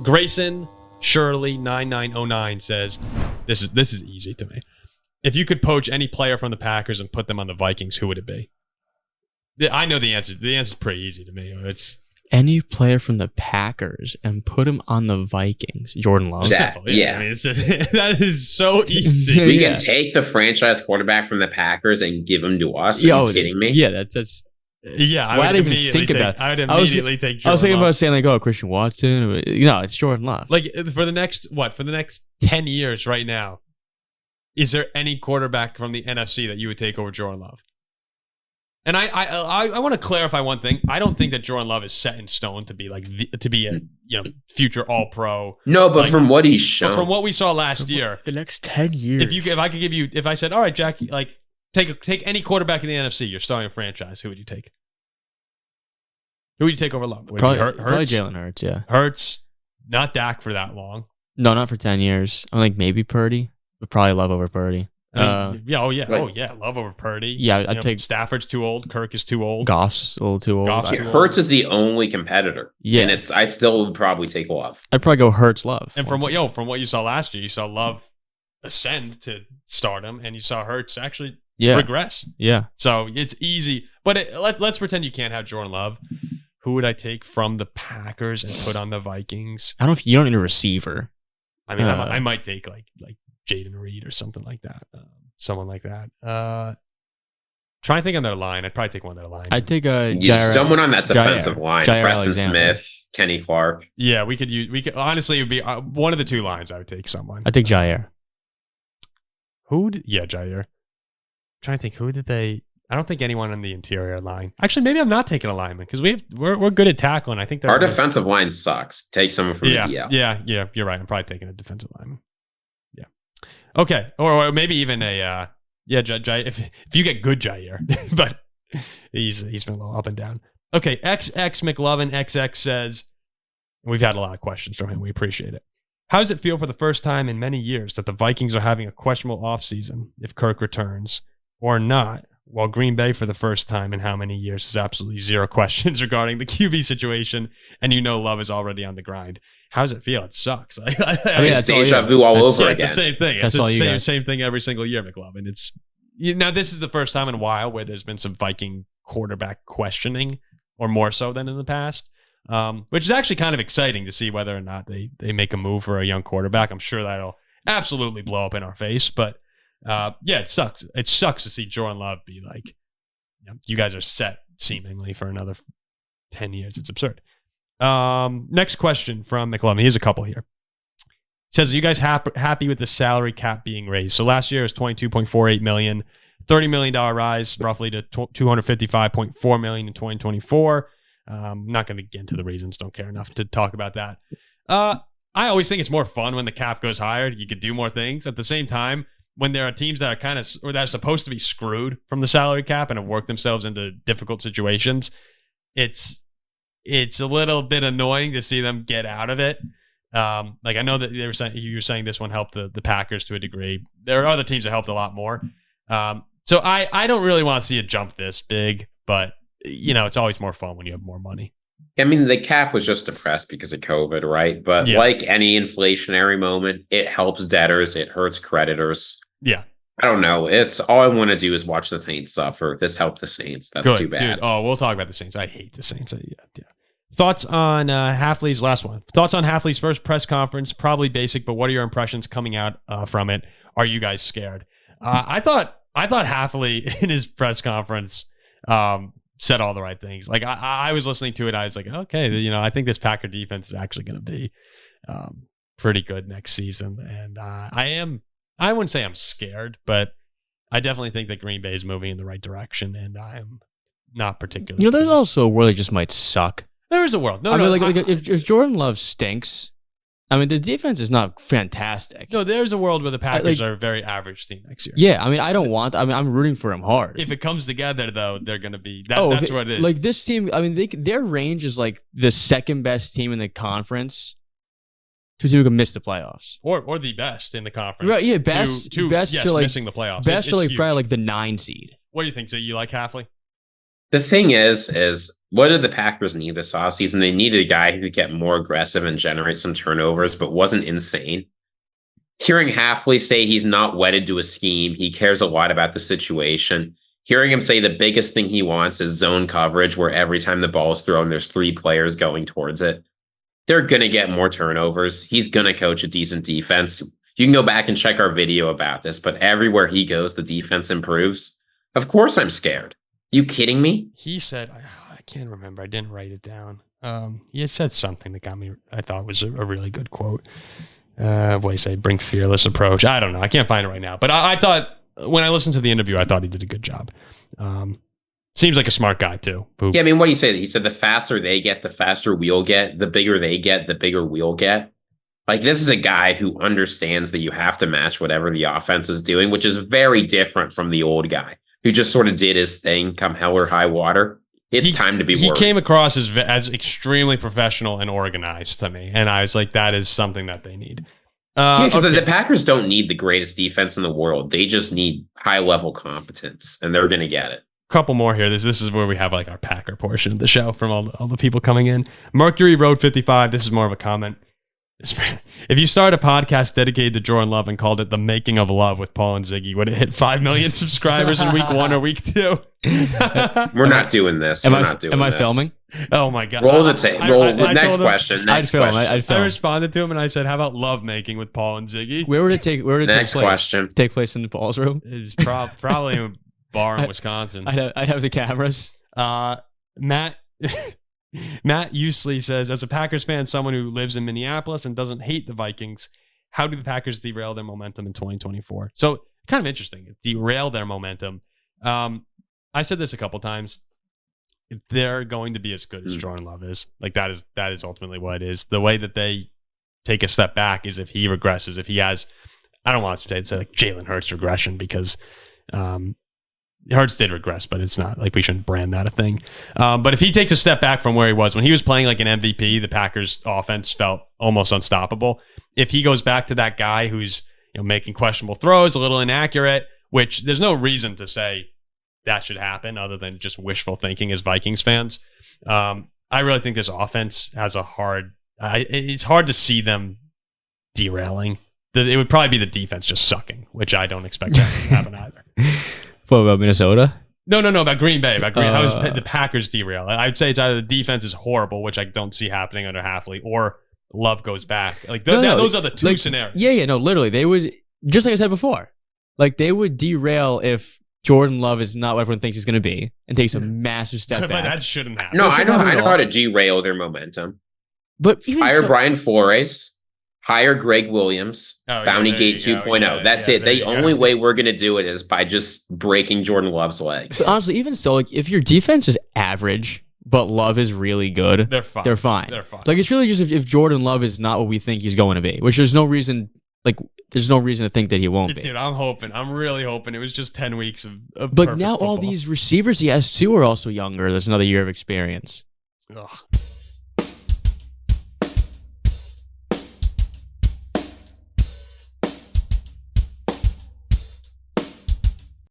Grayson Shirley 9909 says, this is easy to me. If you could poach any player from the Packers and put them on the Vikings, who would it be? I know the answer. The answer's pretty easy to me. It's any player from the Packers and put him on the Vikings. Jordan Love. simple. Yeah. I mean, that is so easy. We can take the franchise quarterback from the Packers and give him to us. Are you kidding me? Yeah, that's. Yeah, I would even think about. I would immediately take Jordan I was thinking Love. about saying like, Christian Watson. No, it's Jordan Love. Like for the next 10 years right now, is there any quarterback from the NFC that you would take over Jordan Love? And I want to clarify one thing. I don't think that Jordan Love is set in stone to be a future All Pro. No, but from what he's shown, from what we saw last year, the next 10 years. If I said, all right, Jackie, like take any quarterback in the NFC, you're starting a franchise. Who would you take? Who would you take over Love? Probably Jalen Hurts. Yeah, Hurts, not Dak for that long. No, not for 10 years. I think maybe Purdy, but probably Love over Purdy. Love over Purdy. Yeah, I'd take Stafford's too old. Kirk is too old. Goff's a little too old. Hurts is the only competitor. Yeah, and I still would probably take Love. I'd probably go Hurts, Love. And from what you saw last year, you saw Love ascend to stardom, and you saw Hurts actually regress. Yeah. So it's easy, but let's pretend you can't have Jordan Love. Who would I take from the Packers and put on the Vikings? I don't know if you don't need a receiver. I mean, I might take like Jaden Reed or something like that. Someone like that. Try and think on their line. I'd probably take one on their line. I'd take someone on that defensive line. Jair Preston Alexander. Smith, Kenny Clark. Yeah, we could honestly, it would be one of the two lines. I would take someone. I'd take Jair. Jair. I'm trying to think, who did they... I don't think anyone on the interior line. Actually, maybe I'm not taking a lineman because we're good at tackling. I think our defensive line sucks. Take someone from the DL. Yeah, you're right. I'm probably taking a defensive lineman. Yeah. Okay, or maybe even a Jair, if you get good Jair, but he's been a little up and down. Okay, XX McLovin XX says, we've had a lot of questions from him. We appreciate it. How does it feel for the first time in many years that the Vikings are having a questionable offseason if Kirk returns or not? While Green Bay for the first time in how many years has absolutely zero questions regarding the QB situation, and Love is already on the grind. How does it feel? It sucks. It's deja vu all over again. It's the same thing. It's the same thing every single year, McLovin. It's now this is the first time in a while where there's been some Viking quarterback questioning, or more so than in the past, which is actually kind of exciting to see whether or not they make a move for a young quarterback. I'm sure that'll absolutely blow up in our face, but. It sucks. It sucks to see Jordan Love be like, you guys are set seemingly for another 10 years. It's absurd. Next question from McLovin. He has a couple here. He says, are you guys happy with the salary cap being raised? So last year was $22.48 million, $30 million rise roughly to $255.4 million in 2024. I'm not going to get into the reasons. Don't care enough to talk about that. I always think it's more fun when the cap goes higher. You could do more things. At the same time, when there are teams that are that are supposed to be screwed from the salary cap and have worked themselves into difficult situations, it's a little bit annoying to see them get out of it. Like I know that you were saying this one helped the Packers to a degree. There are other teams that helped a lot more. So I don't really want to see a jump this big, but it's always more fun when you have more money. I mean, the cap was just depressed because of COVID, right? But like any inflationary moment, it helps debtors, it hurts creditors. Yeah. I don't know. It's all I want to do is watch the Saints suffer. This helped the Saints. That's good, too bad. Dude. Oh, we'll talk about the Saints. I hate the Saints. Yeah. Thoughts on Hafley's last one? Thoughts on Hafley's first press conference? Probably basic, but what are your impressions coming out from it? Are you guys scared? I thought Hafley in his press conference said all the right things. Like I was listening to it. I was like, okay, I think this Packer defense is actually going to be pretty good next season. And I wouldn't say I'm scared, but I definitely think that Green Bay is moving in the right direction, and I am not particularly. There's also a world that just might suck. There is a world. If Jordan Love stinks, I mean, the defense is not fantastic. No, there's a world where the Packers are a very average team next year. Yeah, I mean, I'm rooting for him hard. If it comes together, though, they're going to be. That's what it is. Like this team, I mean, their range is like the second best team in the conference. To see who can miss the playoffs, or the best in the conference, right? Yeah, best to like missing the playoffs. Best to like probably like the 9 seed. What do you think? So you like Hafley? The thing is what did the Packers need this offseason? They needed a guy who could get more aggressive and generate some turnovers, but wasn't insane. Hearing Hafley say he's not wedded to a scheme, he cares a lot about the situation. Hearing him say the biggest thing he wants is zone coverage, where every time the ball is thrown, there's 3 players going towards it. They're going to get more turnovers. He's going to coach a decent defense. You can go back and check our video about this, but everywhere he goes, the defense improves. Of course I'm scared. You kidding me? He said, I can't remember. I didn't write it down. He had said something that got me, I thought was a really good quote. What do you say? Bring fearless approach. I don't know. I can't find it right now. But I thought, when I listened to the interview, I thought he did a good job. Seems like a smart guy, too. Yeah, I mean, what do you say? He said the faster they get, the faster we'll get. The bigger they get, the bigger we'll get. Like, this is a guy who understands that you have to match whatever the offense is doing, which is very different from the old guy who just sort of did his thing come hell or high water. It's time to be worried. He came across as extremely professional and organized to me, and I was like, that is something that they need. Because the Packers don't need the greatest defense in the world. They just need high-level competence, and they're going to get it. Couple more here. This is where we have like our Packer portion of the show from all the people coming in. Mercury Road 55. This is more of a comment. If you start a podcast dedicated to Jordan Love and called it The Making of Love with Paul and Ziggy, would it hit 5 million subscribers in week 1 or week 2? We're not doing this. Am I filming? Oh my God. Roll the tape. Next question. I'd film. I responded to him and I said, how about love making with Paul and Ziggy? Where would it take place? Next question. Take place in Paul's room? It's probably a bar in Wisconsin. I'd have the cameras. Matt Usley says, as a Packers fan, someone who lives in Minneapolis and doesn't hate the Vikings, how do the Packers derail their momentum in 2024? So kind of interesting. Derail their momentum. I said this a couple times. If they're going to be as good as Jordan Love is, like that is ultimately what it is. The way that they take a step back is if he regresses, if he has, I don't want to say like Jalen Hurts regression because Hurts did regress, but it's not like we shouldn't brand that a thing. But if he takes a step back from where he was when he was playing like an MVP, the Packers offense felt almost unstoppable. If he goes back to that guy who's making questionable throws, a little inaccurate, which there's no reason to say that should happen other than just wishful thinking as Vikings fans. I really think this offense has it's hard to see them derailing. It would probably be the defense just sucking, which I don't expect that to happen either. What about Minnesota? No, about Green Bay. How does the Packers derail? I'd say it's either the defense is horrible, which I don't see happening under Hafley, or Love goes back. Like those are the two scenarios. Yeah, no, literally, they would, just like I said before, like they would derail if Jordan Love is not what everyone thinks he's going to be and takes a massive step back. But that shouldn't happen. No, I know how to derail their momentum. But fire Brian Flores. Hire Greg Williams, Bounty Gate 2.0. That's it. The only way we're going to do it is by just breaking Jordan Love's legs. But honestly, even so, like if your defense is average, but Love is really good, they're fine. Like it's really just if Jordan Love is not what we think he's going to be, which there's no reason to think that he won't be. Dude, I'm really hoping it was just 10 weeks of But now football. all these receivers he has too are also younger. There's another year of experience. Ugh.